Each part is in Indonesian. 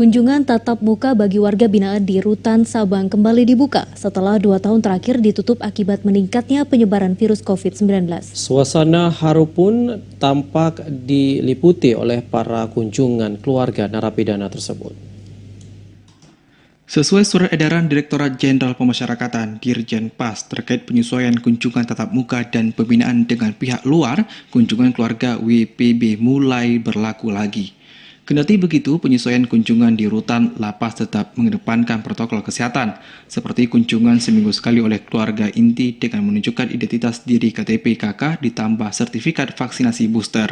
Kunjungan tatap muka bagi warga binaan di Rutan Sabang kembali dibuka setelah 2 tahun terakhir ditutup akibat meningkatnya penyebaran virus COVID-19. Suasana haru pun tampak diliputi oleh para kunjungan keluarga narapidana tersebut. Sesuai surat edaran Direktorat Jenderal Pemasyarakatan Dirjen PAS terkait penyesuaian kunjungan tatap muka dan pembinaan dengan pihak luar, kunjungan keluarga WPB mulai berlaku lagi. Kendati begitu, penyesuaian kunjungan di rutan lapas tetap mengedepankan protokol kesehatan, seperti kunjungan seminggu sekali oleh keluarga inti dengan menunjukkan identitas diri KTP KK ditambah sertifikat vaksinasi booster.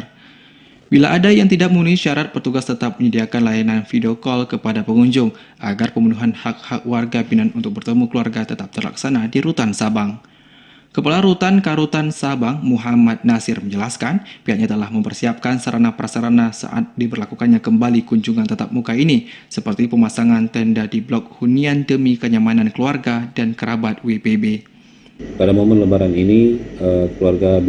Bila ada yang tidak memenuhi syarat, petugas tetap menyediakan layanan video call kepada pengunjung agar pemenuhan hak-hak warga binaan untuk bertemu keluarga tetap terlaksana di Rutan Sabang. Kepala Rutan Karutan Sabang, Muhammad Nasir menjelaskan, pihaknya telah mempersiapkan sarana-prasarana saat diberlakukannya kembali kunjungan tatap muka ini, seperti pemasangan tenda di blok hunian demi kenyamanan keluarga dan kerabat WPB. Pada momen Lebaran ini, keluarga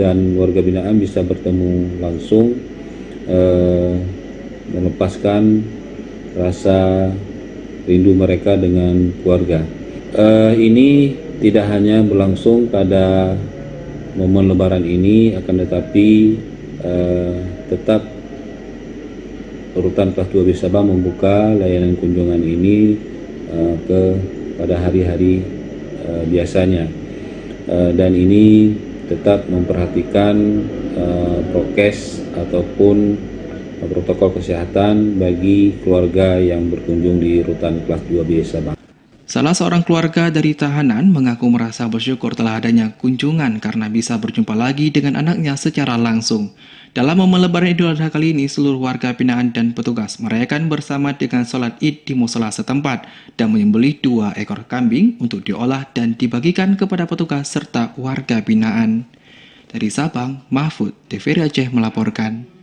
dan warga binaan bisa bertemu langsung, melepaskan rasa rindu mereka dengan keluarga. Ini tidak hanya berlangsung pada momen Lebaran ini, akan tetapi tetap Rutan Kelas 2B Sabang membuka layanan kunjungan ini pada hari-hari biasanya, dan ini tetap memperhatikan prokes ataupun protokol kesehatan bagi keluarga yang berkunjung di Rutan Kelas 2B Sabang. Salah seorang keluarga dari tahanan mengaku merasa bersyukur telah adanya kunjungan karena bisa berjumpa lagi dengan anaknya secara langsung. Dalam momen Lebaran Idul Adha kali ini, seluruh warga binaan dan petugas merayakan bersama dengan sholat Id di musola setempat dan menyembelih 2 ekor kambing untuk diolah dan dibagikan kepada petugas serta warga binaan. Dari Sabang, Mahfud, TVRI Aceh melaporkan.